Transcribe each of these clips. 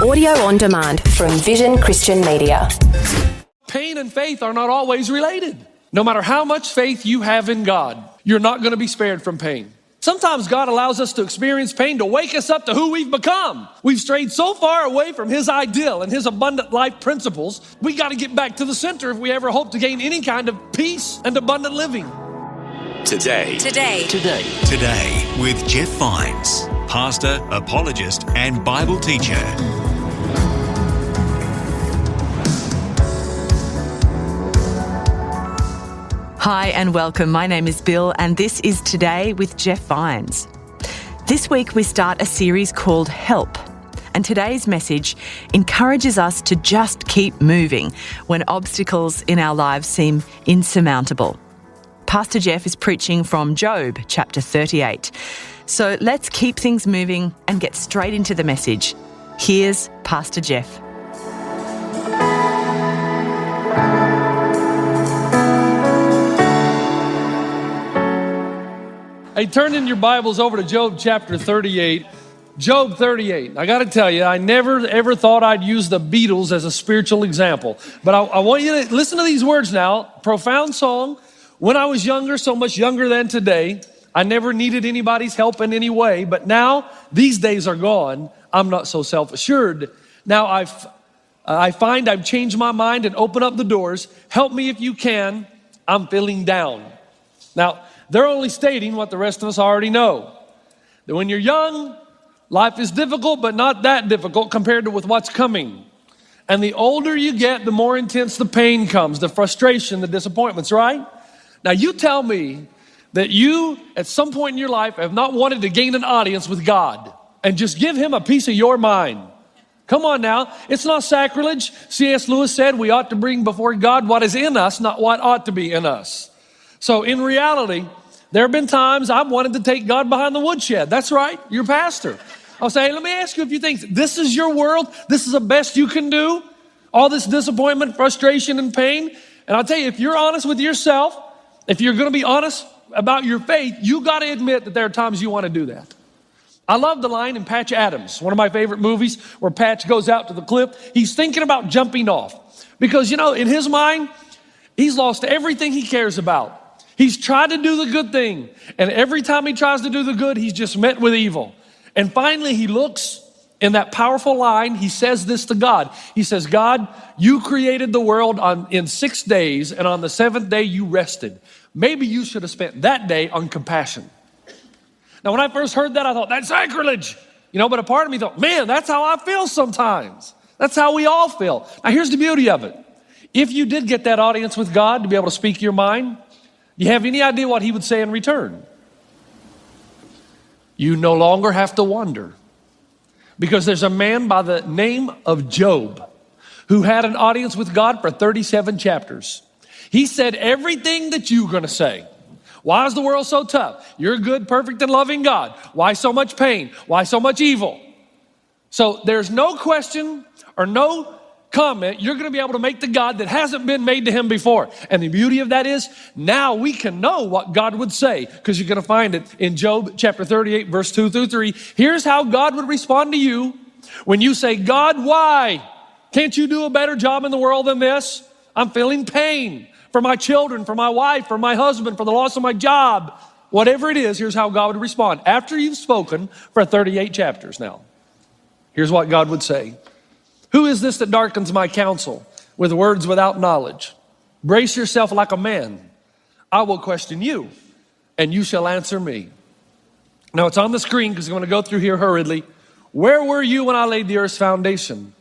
Audio on demand from Vision Christian Media. Pain and faith are not always related. No matter how much faith you have in God, you're not going to be spared from pain. Sometimes God allows us to experience pain to wake us up to who we've become. We've strayed so far away from His ideal and His abundant life principles, we got to get back to the center if we ever hope to gain any kind of peace and abundant living. Today with Jeff Vines, pastor, apologist, and Bible teacher. Hi and welcome. My name is Bill and this is Today with Jeff Vines. This week we start a series called Help. And today's message encourages us to just keep moving when obstacles in our lives seem insurmountable. Pastor Jeff is preaching from Job chapter 38. So let's keep things moving and get straight into the message. Here's Pastor Jeff. Hey, turn in your Bibles over to Job chapter 38. Job 38. I got to tell you, I never ever thought I'd use the Beatles as a spiritual example. But I want you to listen to these words now. Profound song. When I was younger, so much younger than today, I never needed anybody's help in any way. But now, these days are gone. I'm not so self-assured. Now I find I've changed my mind and opened up the doors. Help me if you can. I'm feeling down. Now, they're only stating what the rest of us already know. That when you're young, life is difficult, but not that difficult compared to with what's coming. And the older you get, the more intense the pain comes, the frustration, the disappointments, right? Now you tell me that you, at some point in your life, have not wanted to gain an audience with God and just give Him a piece of your mind. Come on now, it's not sacrilege. C.S. Lewis said we ought to bring before God what is in us, not what ought to be in us. So in reality, there have been times I've wanted to take God behind the woodshed. That's right, you're pastor. I'll say, hey, let me ask you a few things. This is your world. This is the best you can do. All this disappointment, frustration, and pain. And I'll tell you, if you're honest with yourself, if you're going to be honest about your faith, you got to admit that there are times you want to do that. I love the line in Patch Adams, one of my favorite movies, where Patch goes out to the cliff. He's thinking about jumping off because, you know, in his mind, he's lost everything he cares about. He's tried to do the good thing, and every time he tries to do the good, he's just met with evil. And finally, he looks in that powerful line. He says this to God. He says, God, you created the world in 6 days, and on the seventh day you rested. Maybe you should have spent that day on compassion. Now, when I first heard that, I thought, that's sacrilege. You know, but a part of me thought, man, that's how I feel sometimes. That's how we all feel. Now, here's the beauty of it. If you did get that audience with God to be able to speak your mind, do you have any idea what He would say in return? You no longer have to wonder. Because there's a man by the name of Job who had an audience with God for 37 chapters. He said everything that you're going to say. Why is the world so tough? You're a good, perfect, and loving God. Why so much pain? Why so much evil? So there's no question or no comment you're going to be able to make to God that hasn't been made to Him before. And the beauty of that is now we can know what God would say, because you're going to find it in Job chapter 38, verse 2 through 3. Here's how God would respond to you when you say, God, why? Can't you do a better job in the world than this? I'm feeling pain for my children, for my wife, for my husband, for the loss of my job. Whatever it is, here's how God would respond. After you've spoken for 38 chapters now, here's what God would say. Who is this that darkens my counsel with words without knowledge? Brace yourself like a man. I will question you, and you shall answer me. Now it's on the screen because I'm going to go through here hurriedly. Where were you when I laid the earth's foundation?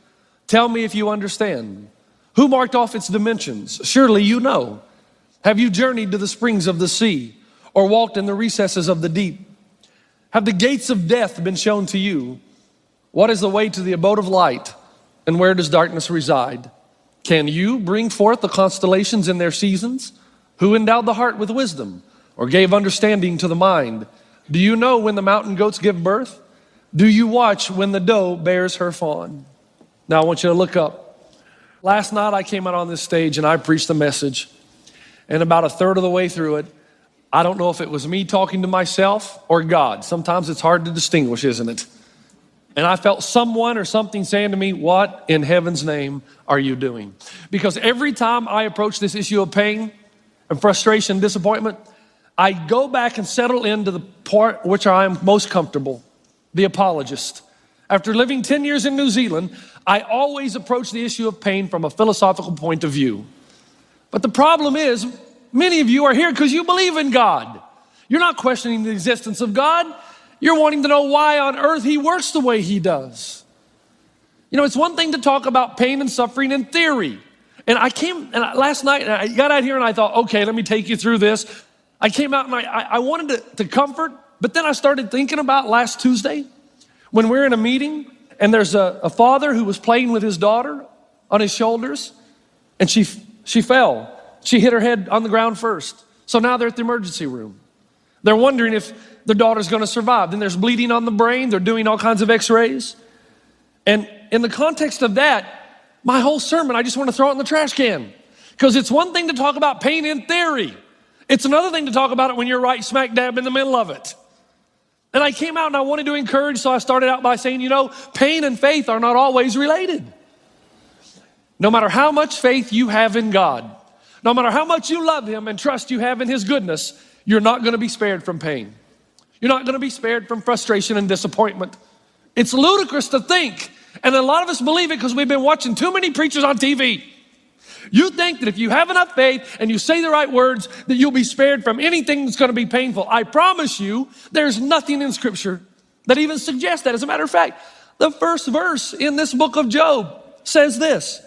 Tell me if you understand. Who marked off its dimensions? Surely you know. Have you journeyed to the springs of the sea or walked in the recesses of the deep? Have the gates of death been shown to you? What is the way to the abode of light? And where does darkness reside? Can you bring forth the constellations in their seasons? Who endowed the heart with wisdom or gave understanding to the mind? Do you know when the mountain goats give birth? Do you watch when the doe bears her fawn? Now I want you to look up. Last night I came out on this stage and I preached a message. And about a third of the way through it, I don't know if it was me talking to myself or God. Sometimes it's hard to distinguish, isn't it? And I felt someone or something saying to me, what in heaven's name are you doing? Because every time I approach this issue of pain and frustration, disappointment, I go back and settle into the part which I am most comfortable, the apologist. After living 10 years in New Zealand, I always approach the issue of pain from a philosophical point of view. But the problem is, many of you are here because you believe in God. You're not questioning the existence of God. You're wanting to know why on earth he works the way he does. You know, it's one thing to talk about pain and suffering in theory. And last night, I got out here and I thought, okay, let me take you through this. I came out and I wanted to comfort, but then I started thinking about last Tuesday when we were in a meeting and there's a father who was playing with his daughter on his shoulders and she fell. She hit her head on the ground first. So now they're at the emergency room. They're wondering if their daughter's gonna survive. Then there's bleeding on the brain. They're doing all kinds of x-rays. And in the context of that, my whole sermon, I just want to throw it in the trash can. Because it's one thing to talk about pain in theory. It's another thing to talk about it when you're right smack dab in the middle of it. And I came out and I wanted to encourage, so I started out by saying, you know, pain and faith are not always related. No matter how much faith you have in God, no matter how much you love him and trust you have in his goodness, you're not gonna be spared from pain. You're not gonna be spared from frustration and disappointment. It's ludicrous to think, and a lot of us believe it because we've been watching too many preachers on TV. You think that if you have enough faith and you say the right words, that you'll be spared from anything that's gonna be painful. I promise you, there's nothing in Scripture that even suggests that. As a matter of fact, the first verse in this book of Job says this: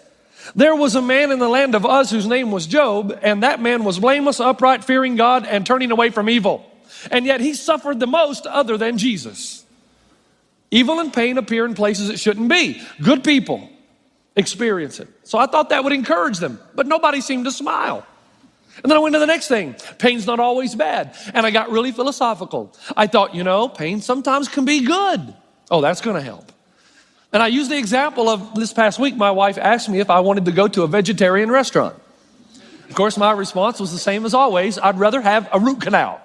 there was a man in the land of Uz whose name was Job, and that man was blameless, upright, fearing God, and turning away from evil. And yet he suffered the most other than Jesus. Evil and pain appear in places it shouldn't be. Good people experience it. So I thought that would encourage them, but nobody seemed to smile. And then I went to the next thing. Pain's not always bad. And I got really philosophical. I thought, you know, pain sometimes can be good. Oh, that's gonna help. And I used the example of this past week, my wife asked me if I wanted to go to a vegetarian restaurant. Of course, my response was the same as always. I'd rather have a root canal.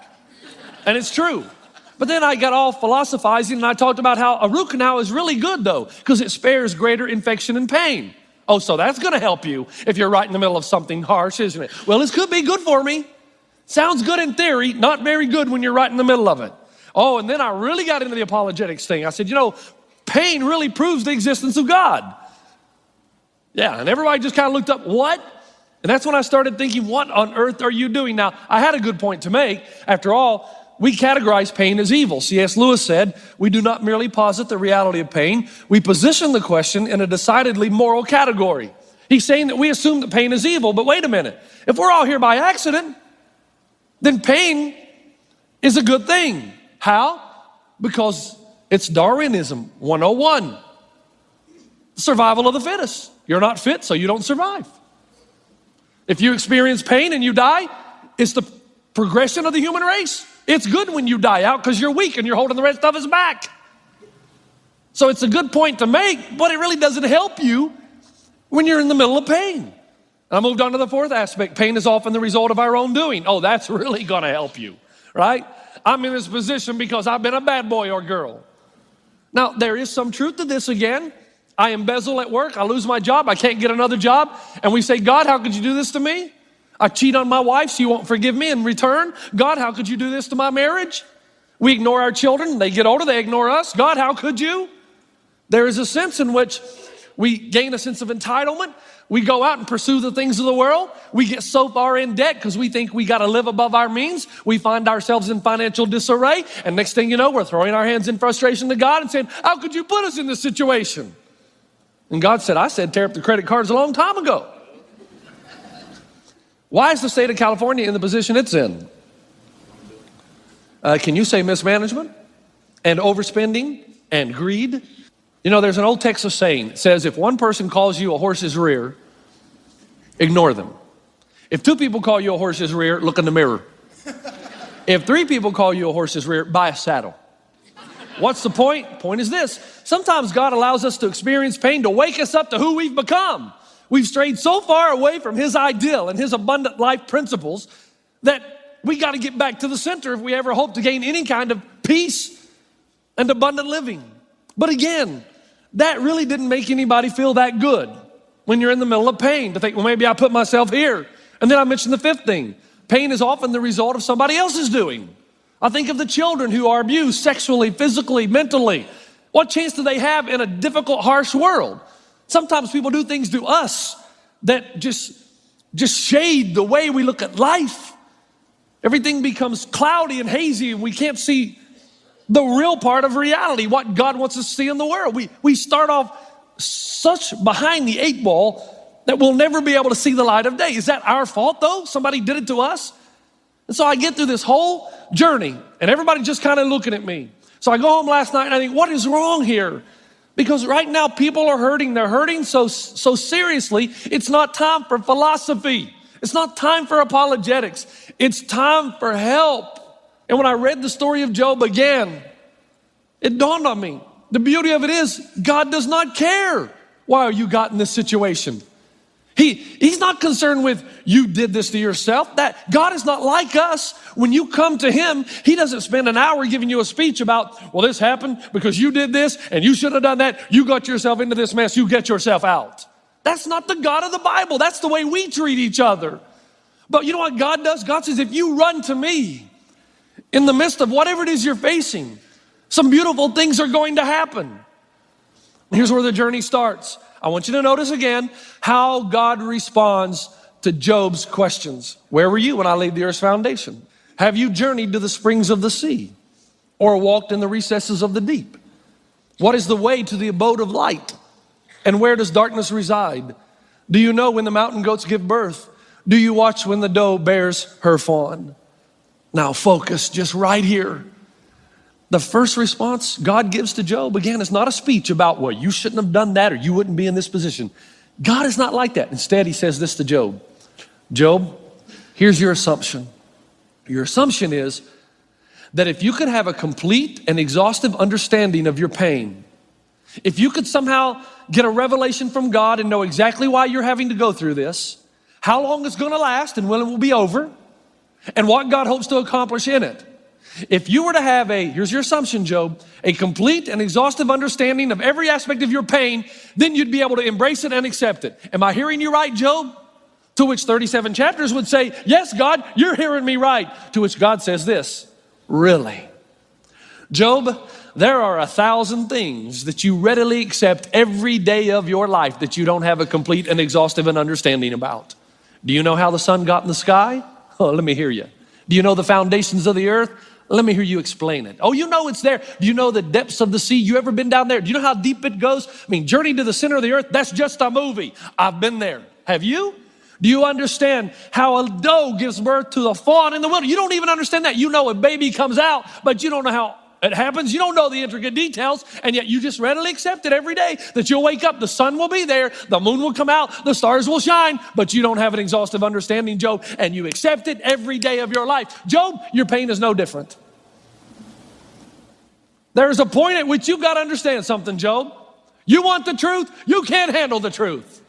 And it's true. But then I got all philosophizing and I talked about how a root canal is really good though, because it spares greater infection and pain. Oh, so that's gonna help you if you're right in the middle of something harsh, isn't it? Well, this could be good for me. Sounds good in theory, not very good when you're right in the middle of it. Oh, and then I really got into the apologetics thing. I said, you know, pain really proves the existence of God. Yeah, and everybody just kind of looked up, what? And that's when I started thinking, what on earth are you doing? Now, I had a good point to make. After all, we categorize pain as evil. C.S. Lewis said, we do not merely posit the reality of pain, we position the question in a decidedly moral category. He's saying that we assume that pain is evil, but wait a minute. If we're all here by accident, then pain is a good thing. How? Because it's Darwinism 101. Survival of the fittest. You're not fit, so you don't survive. If you experience pain and you die, it's the progression of the human race. It's good when you die out because you're weak and you're holding the rest of us back. So it's a good point to make, but it really doesn't help you when you're in the middle of pain. I moved on to the fourth aspect. Pain is often the result of our own doing. Oh, that's really gonna help you, right? I'm in this position because I've been a bad boy or girl. Now, there is some truth to this again. I embezzle at work, I lose my job, I can't get another job, and we say, God, how could you do this to me? I cheat on my wife, so you won't forgive me in return. God, how could you do this to my marriage? We ignore our children, they get older, they ignore us. God, how could you? There is a sense in which we gain a sense of entitlement. We go out and pursue the things of the world. We get so far in debt because we think we got to live above our means. We find ourselves in financial disarray. And next thing you know, we're throwing our hands in frustration to God and saying, how could you put us in this situation? And God said, I said, tear up the credit cards a long time ago. Why is the state of California in the position it's in? Can you say mismanagement and overspending and greed? You know, there's an old Texas saying. It says, if one person calls you a horse's rear, ignore them. If two people call you a horse's rear, look in the mirror. If three people call you a horse's rear, buy a saddle. What's the point? Point is this. Sometimes God allows us to experience pain to wake us up to who we've become. We've strayed so far away from his ideal and his abundant life principles that we got to get back to the center if we ever hope to gain any kind of peace and abundant living. But again, that really didn't make anybody feel that good when you're in the middle of pain, to think, well, maybe I put myself here. And then I mentioned the fifth thing. Pain is often the result of somebody else's doing. I think of the children who are abused sexually, physically, mentally. What chance do they have in a difficult, harsh world? Sometimes people do things to us that just shade the way we look at life. Everything becomes cloudy and hazy, and we can't see the real part of reality, what God wants us to see in the world. We start off such behind the eight ball that we'll never be able to see the light of day. Is that our fault, though? Somebody did it to us? And so I get through this whole journey, and everybody just kind of looking at me. So I go home last night, and I think, what is wrong here? Because right now, people are hurting. They're hurting so seriously, it's not time for philosophy. It's not time for apologetics. It's time for help. And when I read the story of Job again, it dawned on me. The beauty of it is, God does not care why you got in this situation. He's not concerned with you did this to yourself. That God is not like us. When you come to him, he doesn't spend an hour giving you a speech about, well, this happened because you did this and you should have done that. You got yourself into this mess. You get yourself out. That's not the God of the Bible. That's the way we treat each other. But you know what God does? God says, if you run to me in the midst of whatever it is you're facing, some beautiful things are going to happen. Here's where the journey starts. I want you to notice again how God responds to Job's questions. Where were you when I laid the earth's foundation? Have you journeyed to the springs of the sea or walked in the recesses of the deep? What is the way to the abode of light? And where does darkness reside? Do you know when the mountain goats give birth? Do you watch when the doe bears her fawn? Now focus just right here. The first response God gives to Job, again, is not a speech about, well, you shouldn't have done that or you wouldn't be in this position. God is not like that. Instead, he says this to Job. Job, here's your assumption. Your assumption is that if you could have a complete and exhaustive understanding of your pain, if you could somehow get a revelation from God and know exactly why you're having to go through this, how long it's going to last and when it will be over, and what God hopes to accomplish in it. If you were to have here's your assumption, Job, a complete and exhaustive understanding of every aspect of your pain, then you'd be able to embrace it and accept it. Am I hearing you right, Job? To which 37 chapters would say, yes, God, you're hearing me right. To which God says this, really? Job, there are 1,000 things that you readily accept every day of your life that you don't have a complete and exhaustive understanding about. Do you know how the sun got in the sky? Oh, let me hear you. Do you know the foundations of the earth? Let me hear you explain it. Oh, you know it's there. Do you know the depths of the sea? You ever been down there? Do you know how deep it goes? I mean, Journey to the Center of the Earth, that's just a movie. I've been there. Have you? Do you understand how a doe gives birth to the fawn in the wilderness? You don't even understand that. You know a baby comes out, but you don't know how it happens. You don't know the intricate details, and yet you just readily accept it every day that you'll wake up, the sun will be there, the moon will come out, the stars will shine, but you don't have an exhaustive understanding, Job, and you accept it every day of your life. Job, your pain is no different. There's a point at which you've got to understand something, Job. You want the truth? You can't handle the truth.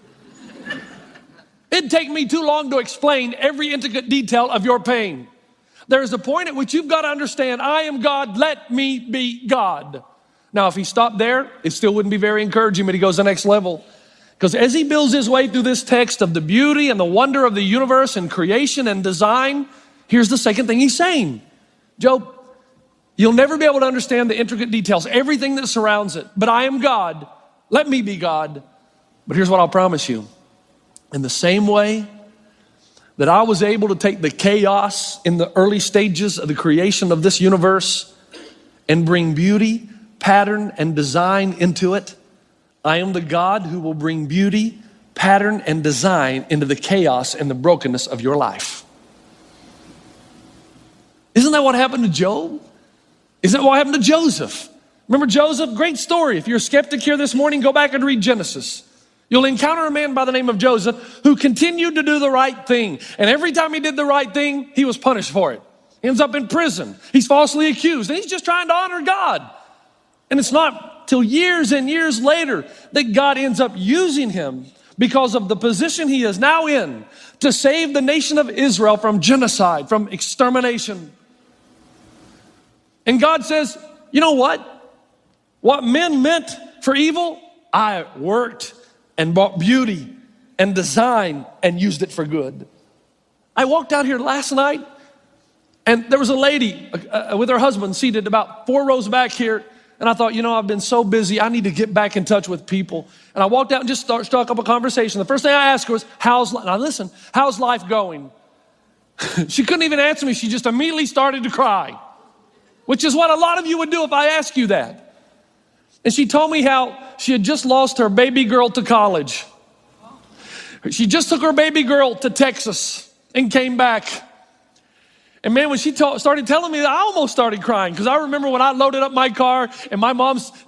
It'd take me too long to explain every intricate detail of your pain. There's a point at which you've got to understand, I am God, let me be God. Now, if he stopped there, it still wouldn't be very encouraging, but he goes the next level. Because as he builds his way through this text of the beauty and the wonder of the universe and creation and design, here's the second thing he's saying. Job, you'll never be able to understand the intricate details, everything that surrounds it, but I am God, let me be God. But here's what I'll promise you. In the same way that I was able to take the chaos in the early stages of the creation of this universe and bring beauty, pattern, and design into it, I am the God who will bring beauty, pattern, and design into the chaos and the brokenness of your life. Isn't that what happened to Job? Isn't that what happened to Joseph? Remember Joseph? Great story. If you're a skeptic here this morning, go back and read Genesis. You'll encounter a man by the name of Joseph who continued to do the right thing. And every time he did the right thing, he was punished for it. He ends up in prison. He's falsely accused. And he's just trying to honor God. And it's not till years and years later that God ends up using him because of the position he is now in to save the nation of Israel from genocide, from extermination. And God says, you know what? What men meant for evil, I worked and brought beauty and design and used it for good. I walked out here last night and there was a lady with her husband seated about 4 rows back here. And I thought, I've been so busy, I need to get back in touch with people. And I walked out and just struck up a conversation. The first thing I asked her was, how's life going? She couldn't even answer me. She just immediately started to cry, which is what a lot of you would do if I ask you that. And she told me how she had just lost her baby girl to college. She just took her baby girl to Texas and came back. And man, when she started telling me that, I almost started crying, because I remember when I loaded up my car and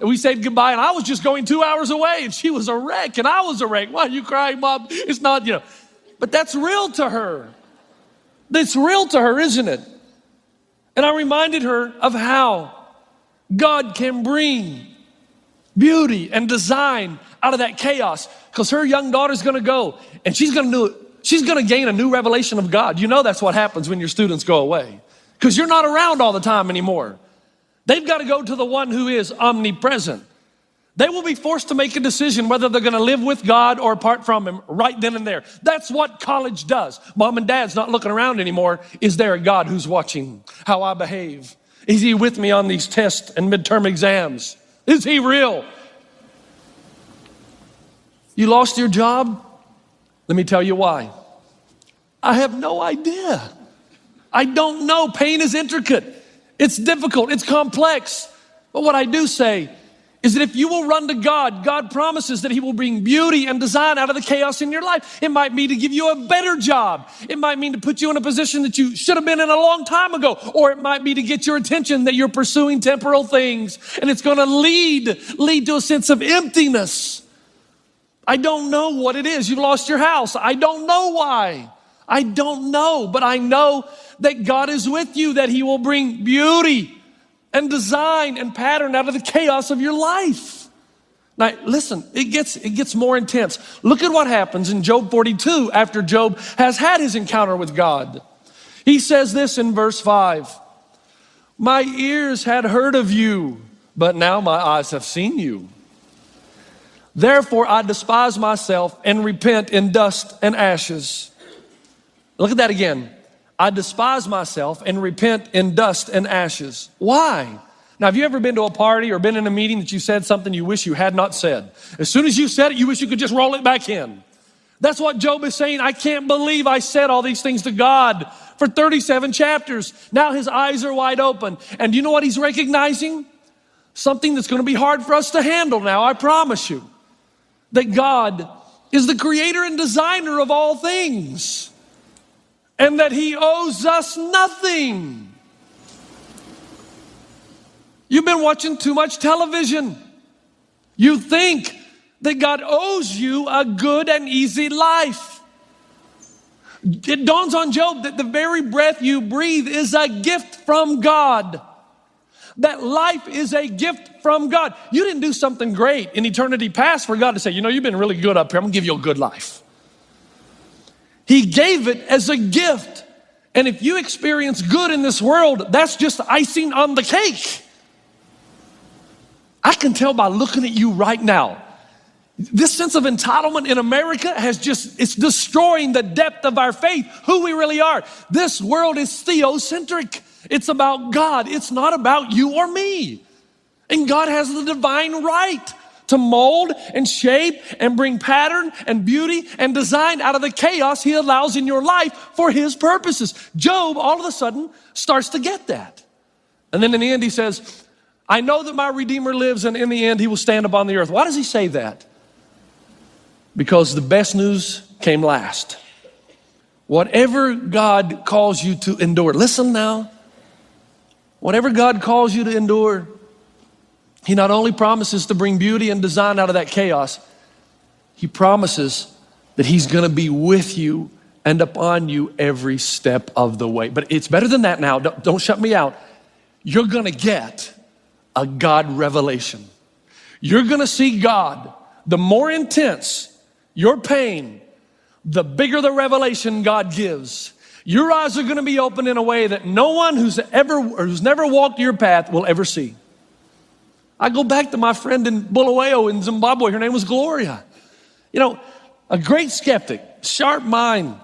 we said goodbye, and I was just going 2 hours away, and she was a wreck and I was a wreck. Why are you crying, Mom? It's not, but that's real to her. That's real to her, isn't it? And I reminded her of how God can bring beauty and design out of that chaos, because her young daughter's gonna go and she's gonna gain a new revelation of God. That's what happens when your students go away, because you're not around all the time anymore. They've got to go to the one who is omnipresent. They will be forced to make a decision whether they're gonna live with God or apart from Him right then and there. That's what college does. Mom and Dad's not looking around anymore. Is there a God who's watching how I behave? Is He with me on these tests and midterm exams? Is He real? You lost your job? Let me tell you why. I have no idea. I don't know. Pain is intricate. It's difficult. It's complex. But what I do say is that if you will run to God, God promises that He will bring beauty and design out of the chaos in your life. It might mean to give you a better job. It might mean to put you in a position that you should have been in a long time ago. Or it might be to get your attention that you're pursuing temporal things, and it's going to lead to a sense of emptiness. I don't know what it is. You've lost your house. I don't know why. I don't know, but I know that God is with you, that He will bring beauty and design and pattern out of the chaos of your life. Now, listen, it gets more intense. Look at what happens in Job 42 after Job has had his encounter with God. He says this in verse 5, "My ears had heard of you, but now my eyes have seen you. Therefore, I despise myself and repent in dust and ashes." Look at that again. I despise myself and repent in dust and ashes. Why? Now, have you ever been to a party or been in a meeting that you said something you wish you had not said? As soon as you said it, you wish you could just roll it back in. That's what Job is saying. I can't believe I said all these things to God for 37 chapters. Now his eyes are wide open. And you know what he's recognizing? Something that's going to be hard for us to handle now, I promise you. That God is the creator and designer of all things, and that He owes us nothing. You've been watching too much television. You think that God owes you a good and easy life. It dawns on Job that the very breath you breathe is a gift from God. That life is a gift from God. You didn't do something great in eternity past for God to say, you've been really good up here. I'm gonna give you a good life. He gave it as a gift. And if you experience good in this world, that's just icing on the cake. I can tell by looking at you right now. This sense of entitlement in America it's destroying the depth of our faith, who we really are. This world is theocentric. It's about God. It's not about you or me. And God has the divine right to mold and shape and bring pattern and beauty and design out of the chaos He allows in your life for His purposes. Job all of a sudden starts to get that. And then in the end he says, I know that my Redeemer lives, and in the end He will stand upon the earth. Why does he say that? Because the best news came last. Whatever God calls you to endure, listen now. Whatever God calls you to endure, He not only promises to bring beauty and design out of that chaos, He promises that He's gonna be with you and upon you every step of the way. But it's better than that now. Don't shut me out. You're gonna get a God revelation. You're gonna see God. The more intense your pain, the bigger the revelation God gives. Your eyes are gonna be open in a way that no one who's never walked your path will ever see. I go back to my friend in Bulawayo in Zimbabwe. Her name was Gloria. You know, a great skeptic, sharp mind.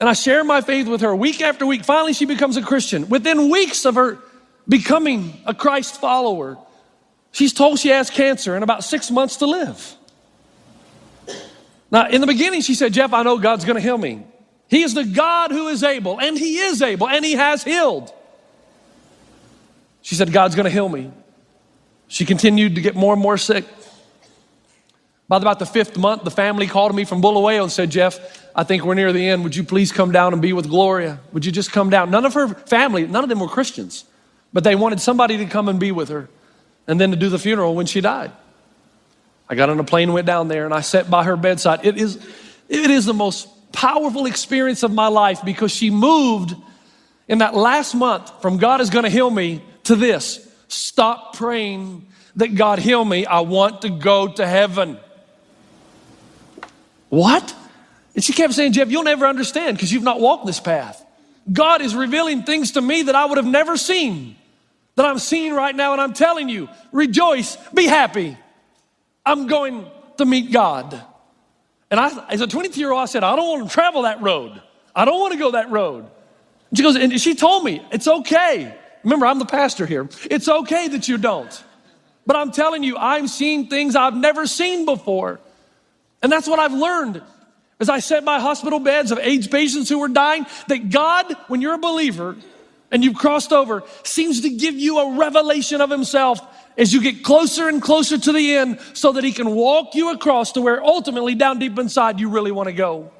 And I share my faith with her week after week. Finally, she becomes a Christian. Within weeks of her becoming a Christ follower, she's told she has cancer and about 6 months to live. Now, in the beginning, she said, Jeff, I know God's gonna heal me. He is the God who is able, and He is able, and He has healed. She said, God's gonna heal me. She continued to get more and more sick. By about the 5th month, the family called me from Bulawayo and said, Jeff, I think we're near the end. Would you please come down and be with Gloria? Would you just come down? None of her family, none of them were Christians, but they wanted somebody to come and be with her and then to do the funeral when she died. I got on a plane and went down there and I sat by her bedside. It is the most powerful experience of my life because she moved in that last month from God is gonna heal me to this. Stop praying that God heal me. I want to go to heaven. What? And she kept saying, Jeff, you'll never understand because you've not walked this path. God is revealing things to me that I would have never seen, that I'm seeing right now, and I'm telling you, rejoice, be happy. I'm going to meet God. And as a 22-year-old, I said, I don't want to travel that road. I don't want to go that road. And she goes, and she told me, it's okay. Remember, I'm the pastor here. It's okay that you don't. But I'm telling you, I'm seeing things I've never seen before. And that's what I've learned as I sat by hospital beds of AIDS patients who were dying, that God, when you're a believer and you've crossed over, seems to give you a revelation of Himself as you get closer and closer to the end so that He can walk you across to where ultimately down deep inside you really want to go.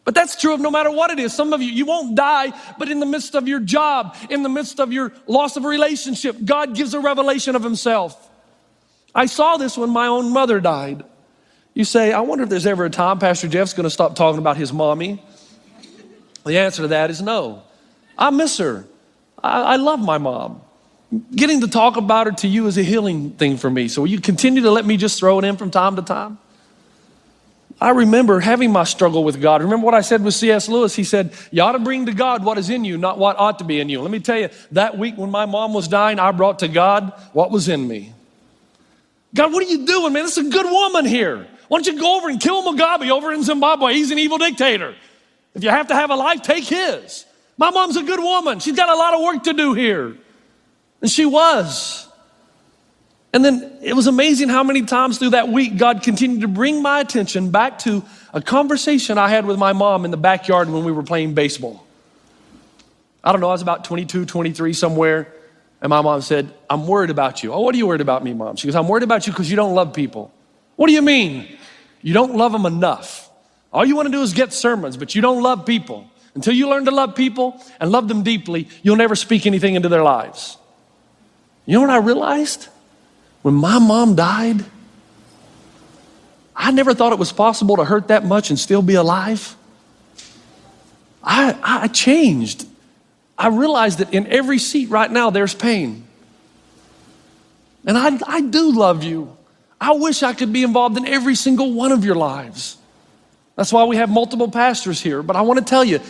But that's true of no matter what it is. Some of you, you won't die, but in the midst of your job, in the midst of your loss of a relationship, God gives a revelation of Himself. I saw this when my own mother died. You say, I wonder if there's ever a time Pastor Jeff's gonna stop talking about his mommy. The answer to that is no. I miss her. I love my mom. Getting to talk about her to you is a healing thing for me. So will you continue to let me just throw it in from time to time? I remember having my struggle with God. Remember what I said with C.S. Lewis? He said, you ought to bring to God what is in you, not what ought to be in you. Let me tell you, that week when my mom was dying, I brought to God what was in me. God, what are you doing, man? This is a good woman here. Why don't you go over and kill Mugabe over in Zimbabwe? He's an evil dictator. If you have to have a life, take his. My mom's a good woman. She's got a lot of work to do here. And she was. And then it was amazing how many times through that week God continued to bring my attention back to a conversation I had with my mom in the backyard when we were playing baseball. I don't know, I was about 22, 23 somewhere. And my mom said, I'm worried about you. Oh, what are you worried about me, Mom? She goes, I'm worried about you because you don't love people. What do you mean? You don't love them enough. All you want to do is get sermons, but you don't love people. Until you learn to love people and love them deeply, you'll never speak anything into their lives. You know what I realized? When my mom died, I never thought it was possible to hurt that much and still be alive. I changed. I realized that in every seat right now, there's pain. And I do love you. I wish I could be involved in every single one of your lives. That's why we have multiple pastors here. But I want to tell you,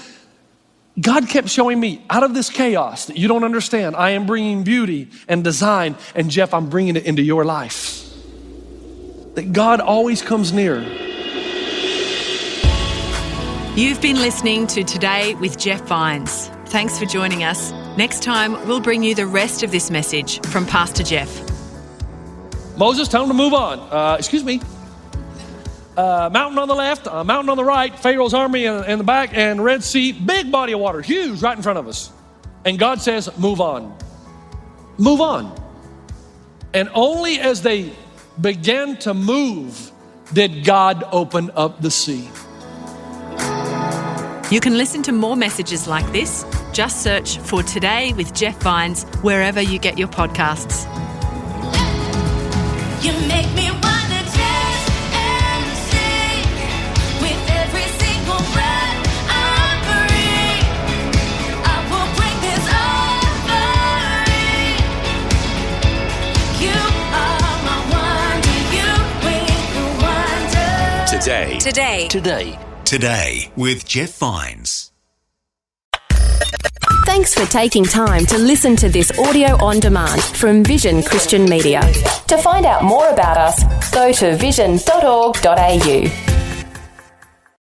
God kept showing me out of this chaos that you don't understand, I am bringing beauty and design. And Jeff, I'm bringing it into your life. That God always comes near. You've been listening to Today with Jeff Vines. Thanks for joining us. Next time, we'll bring you the rest of this message from Pastor Jeff. Moses, tell him to move on. Mountain on the left, mountain on the right, Pharaoh's army in the back, and Red Sea, big body of water, huge, right in front of us. And God says, move on. Move on. And only as they began to move did God open up the sea. You can listen to more messages like this. Just search for Today with Jeff Vines wherever you get your podcasts. You make me wanna dance and sing with every single breath I breathe. I will bring this offering. You are my wonder, you bring the wonder. Today with Jeff Vines. Thanks for taking time to listen to this audio on demand from Vision Christian Media. To find out more about us, go to vision.org.au.